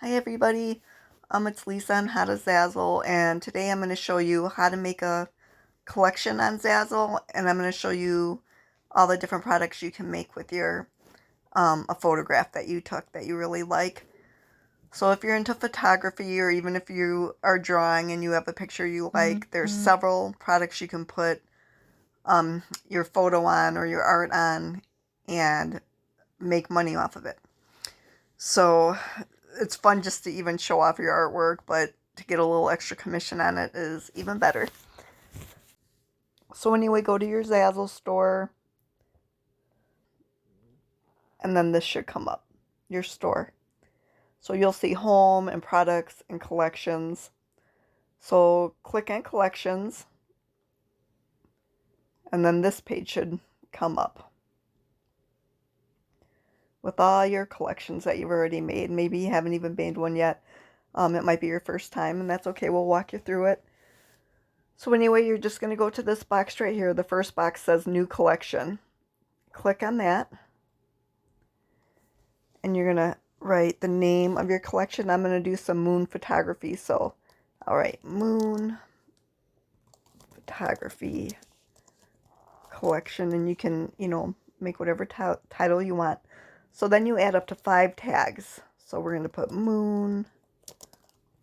Hi everybody, it's Lisa on How to Zazzle, and today I'm going to show you how to make a collection on Zazzle, and I'm going to show you all the different products you can make with your a photograph that you took that you really like. So if you're into photography, or even if you are drawing and you have a picture you like, there's several products you can put your photo on or your art on and make money off of it. So it's fun just to even show off your artwork, but to get a little extra commission on it is even better. So anyway, go to your Zazzle store, and then this should come up, your store. So you'll see home and products and collections. So click on collections, and then this page should come up with all your collections that you've already made. Maybe you haven't even made one yet. It might be your first time, and that's okay. We'll walk you through it. So anyway, you're just going to go to this box right here. The first box says New Collection. Click on that. And you're going to write the name of your collection. I'm going to do some moon photography. So I'll write Moon Photography Collection. And you can, make whatever title you want. So then you add up to 5 tags. So we're going to put Moon,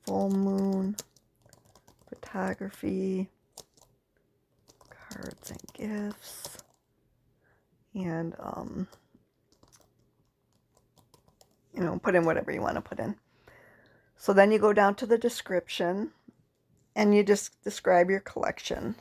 Full Moon, Photography, Cards and Gifts, and put in whatever you want to put in. So then you go down to the description and you just describe your collection.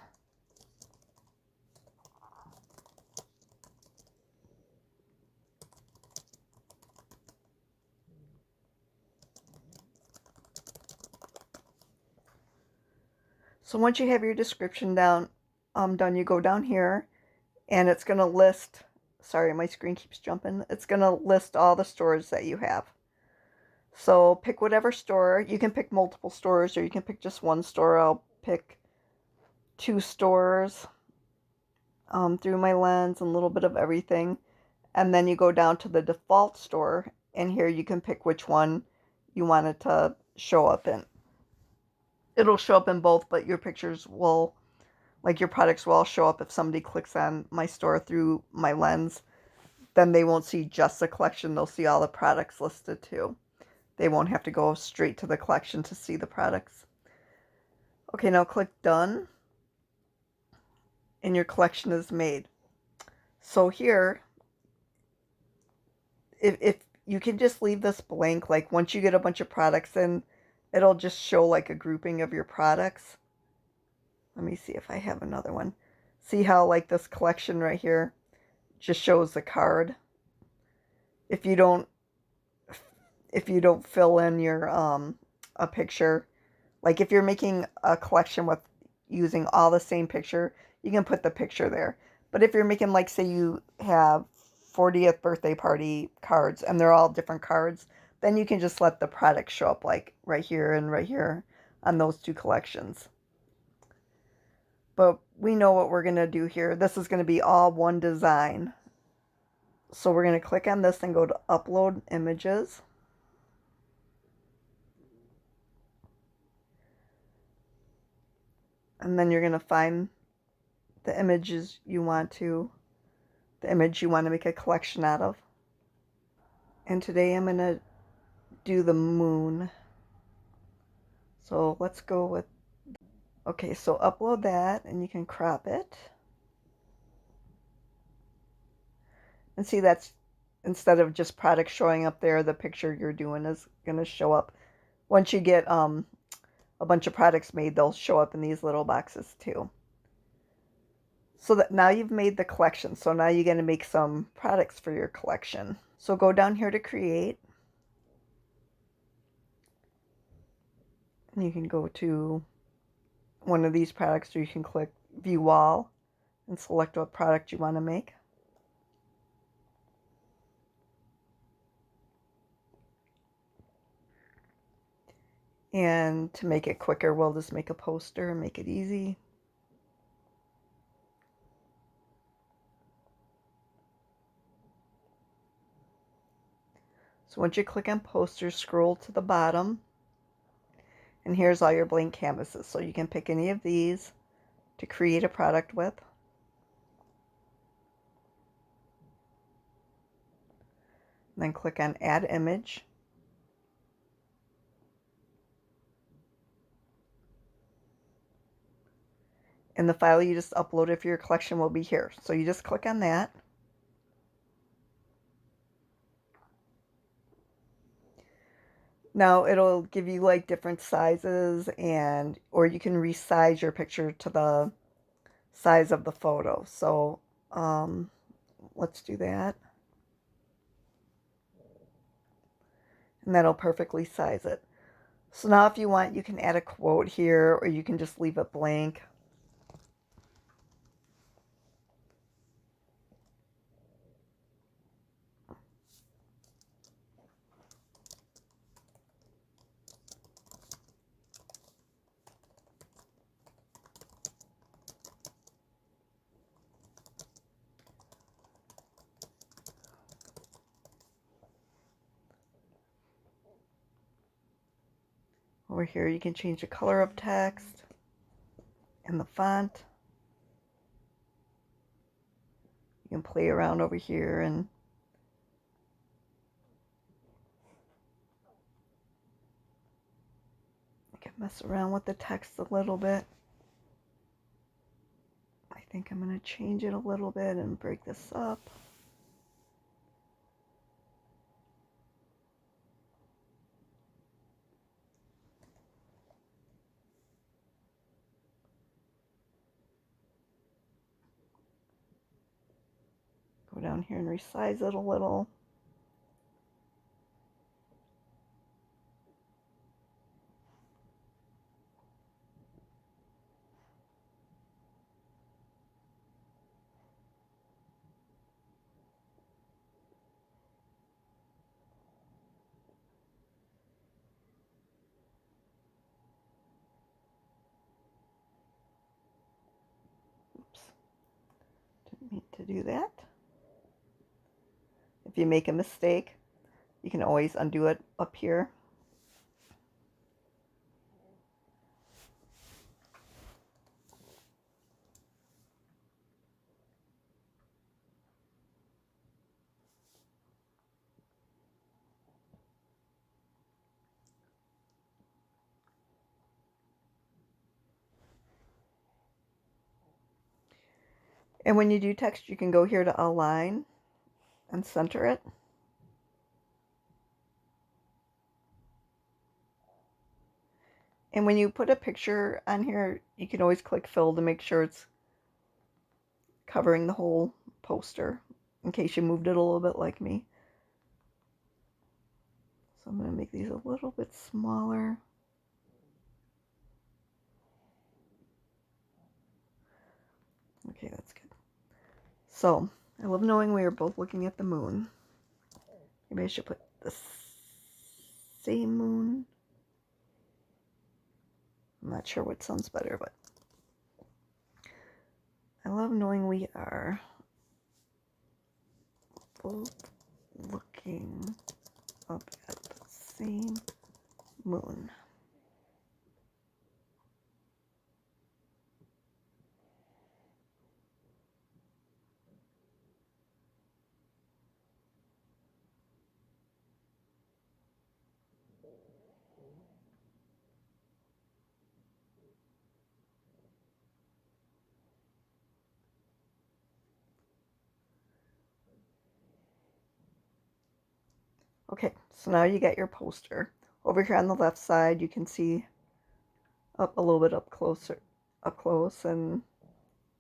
So once you have your description done, you go down here and it's going to list, sorry, my screen keeps jumping. It's going to list all the stores that you have. So pick whatever store. You can pick multiple stores or you can pick just one store. I'll pick 2 stores through my lens and a little bit of everything. And then you go down to the default store and here you can pick which one you want it to show up in. It'll show up in both, but your pictures will, like your products will all show up if somebody clicks on my store through my lens. Then they won't see just the collection. They'll see all the products listed too. They won't have to go straight to the collection to see the products. Okay, now click Done. And your collection is made. So here, if you can just leave this blank, like once you get a bunch of products in, it'll just show like a grouping of your products. Let me see if I have another one. See how like this collection right here just shows the card. If you don't fill in your a picture, like if you're making a collection with using all the same picture, you can put the picture there. But if you're making, like, say you have 40th birthday party cards and they're all different cards, then you can just let the product show up like right here and right here on those 2 collections. But we know what we're going to do here. This is going to be all one design. So we're going to click on this and go to Upload Images. And then you're going to find the images you want to, the image you want to make a collection out of. And today I'm going to do the moon. So let's go with, okay, so upload that and you can crop it. And see, that's, instead of just product showing up there, the picture you're doing is going to show up. Once you get a bunch of products made, they'll show up in these little boxes too. So that now you've made the collection. So now you're going to make some products for your collection. So go down here to create. And you can go to one of these products, or you can click View All and select what product you want to make. And to make it quicker, we'll just make a poster and make it easy. So once you click on posters, scroll to the bottom, and here's all your blank canvases. So you can pick any of these to create a product with. And then click on Add Image. And the file you just uploaded for your collection will be here. So you just click on that. Now it'll give you like different sizes, and or you can resize your picture to the size of the photo. So let's do that. And that'll perfectly size it. So now if you want, you can add a quote here, or you can just leave it blank. Over here, you can change the color of text and the font. You can play around over here and you can mess around with the text a little bit. I think I'm going to change it a little bit and break this up. Go down here and resize it a little. Oops, didn't mean to do that. If you make a mistake, you can always undo it up here. And when you do text, you can go here to align and center it. And when you put a picture on here, you can always click fill to make sure it's covering the whole poster, in case you moved it a little bit like me. So I'm going to make these a little bit smaller. Okay, that's good. So, I love knowing we are both looking at the moon. Maybe I should put the same moon. I'm not sure what sounds better, but I love knowing we are both looking up at the same moon. Okay, so now you get your poster. Over here on the left side, you can see up a little bit up close, and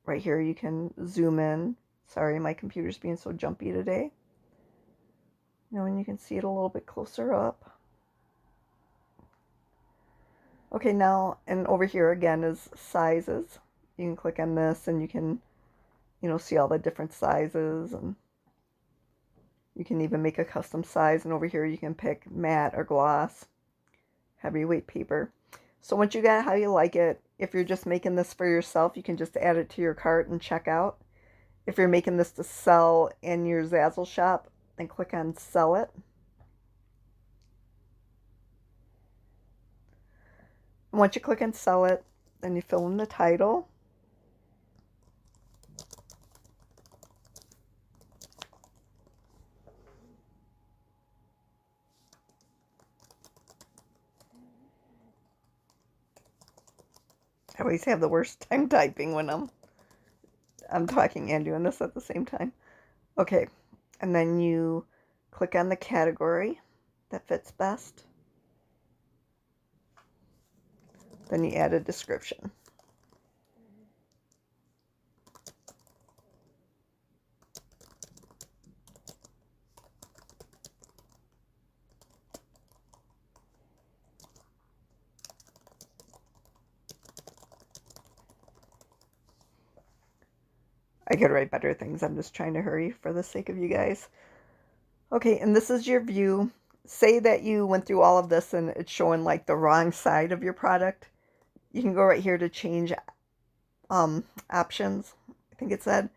right here you can zoom in. Sorry, my computer's being so jumpy today. And you can see it a little bit closer up. Okay, now, and over here again is sizes. You can click on this and you can, see all the different sizes, and you can even make a custom size. And over here you can pick matte or gloss, heavyweight paper. So once you got how you like it, if you're just making this for yourself, you can just add it to your cart and check out. If you're making this to sell in your Zazzle shop, then click on Sell It. Once you click on sell it, then you fill in the title. I always have the worst time typing when I'm talking and doing this at the same time. Okay, and then you click on the category that fits best. Then you add a description. I could write better things. I'm just trying to hurry for the sake of you guys. Okay, and this is your view. Say that you went through all of this and it's showing like the wrong side of your product. You can go right here to change options, I think it said.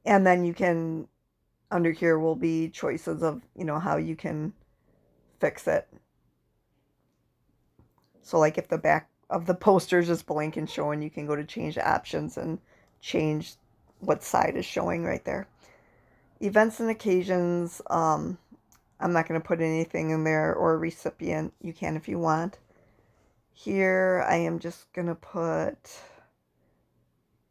And then you can, under here will be choices of, how you can fix it. So like if the back of the poster is just blank and showing, you can go to change options and change what side is showing right there. Events and occasions, I'm not going to put anything in there, or recipient. You can if you want. Here I am just going to put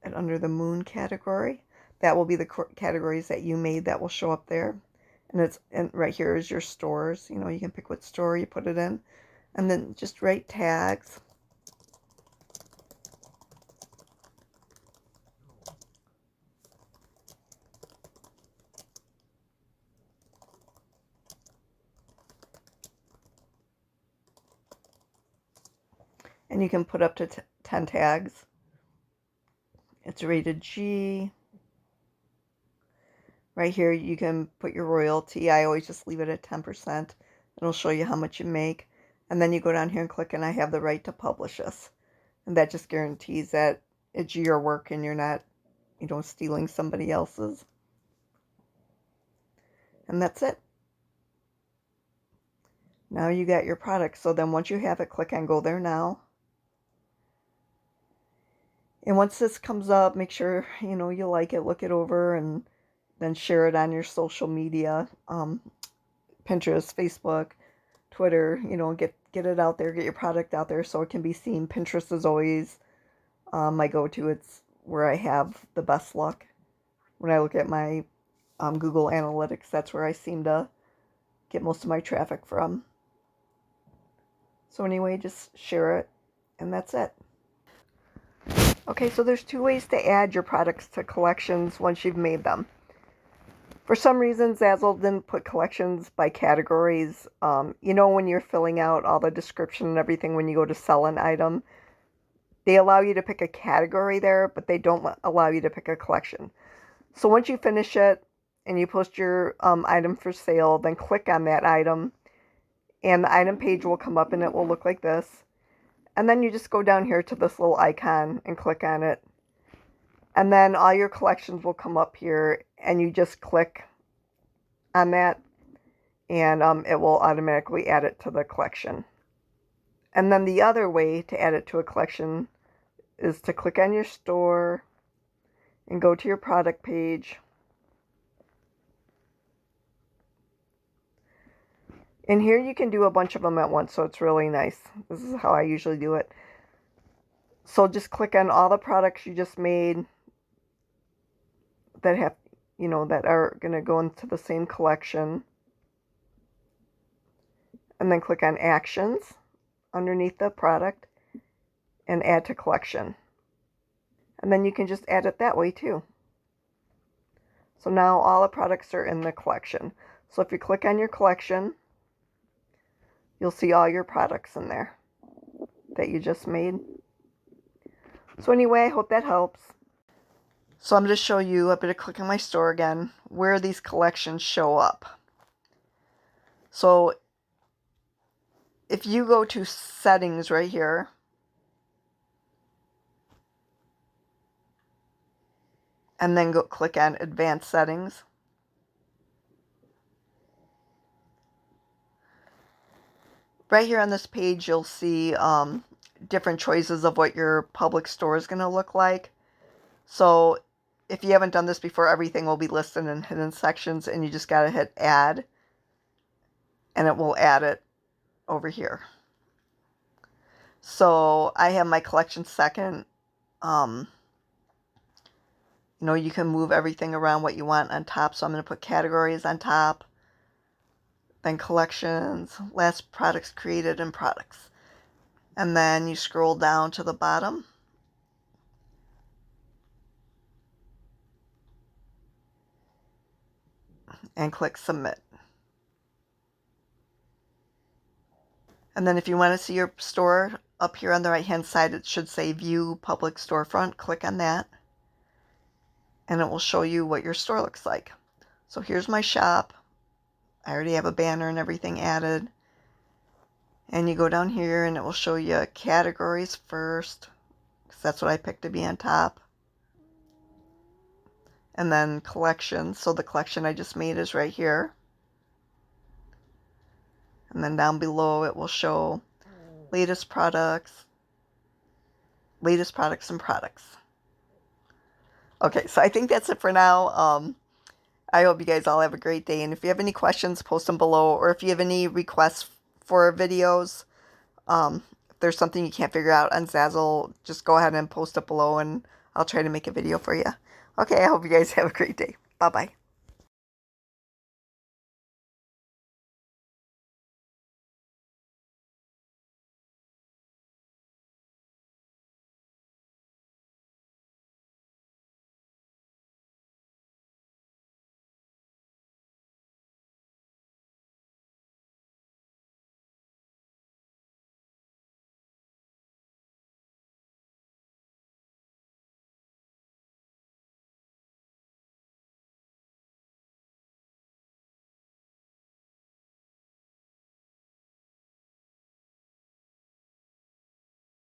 it under the moon category. That will be the categories that you made that will show up there. And right here is your stores. You can pick what store you put it in. And then just write tags. And you can put up to 10 tags. It's rated G. Right here you can put your royalty. I always just leave it at 10%. It'll show you how much you make. And then you go down here and click, and I have the right to publish this. And that just guarantees that it's your work and you're not, stealing somebody else's. And that's it. Now you got your product. So then once you have it, click on Go There Now. And once this comes up, make sure, you like it, look it over, and then share it on your social media, Pinterest, Facebook, Twitter, get it out there, get your product out there so it can be seen. Pinterest is always my go-to. It's where I have the best luck. When I look at my Google Analytics, that's where I seem to get most of my traffic from. So anyway, just share it, and that's it. Okay, so there's 2 ways to add your products to collections once you've made them. For some reason, Zazzle didn't put collections by categories. When you're filling out all the description and everything when you go to sell an item, they allow you to pick a category there, but they don't allow you to pick a collection. So once you finish it and you post your item for sale, then click on that item, and the item page will come up and it will look like this. And then you just go down here to this little icon and click on it. And then all your collections will come up here, and you just click on that, and it will automatically add it to the collection. And then the other way to add it to a collection is to click on your store and go to your product page. And here you can do a bunch of them at once, so it's really nice. This is how I usually do it. So just click on all the products you just made that have, that are going to go into the same collection. And then click on Actions underneath the product and Add to Collection. And then you can just add it that way too. So now all the products are in the collection. So if you click on your collection, you'll see all your products in there that you just made. So anyway, I hope that helps. So I'm going to show you, I'm going to click on my store again, where these collections show up. So if you go to settings right here, and then go click on advanced settings, right here on this page you'll see different choices of what your public store is going to look like. So if you haven't done this before, everything will be listed in hidden sections, and you just got to hit add, and it will add it over here. So I have my collection second. You can move everything around what you want on top. So I'm going to put categories on top, then collections, last products created, and products. And then you scroll down to the bottom. And click submit. And then if you want to see your store up here on the right hand side, it should say view public storefront. Click on that. And it will show you what your store looks like. So here's my shop. I already have a banner and everything added. And you go down here and it will show you categories first, because that's what I picked to be on top. And then collections. So the collection I just made is right here. And then down below it will show latest products and products. Okay, so I think that's it for now. I hope you guys all have a great day. And if you have any questions, post them below. Or if you have any requests for videos, if there's something you can't figure out on Zazzle, just go ahead and post it below and I'll try to make a video for you. Okay, I hope you guys have a great day. Bye-bye.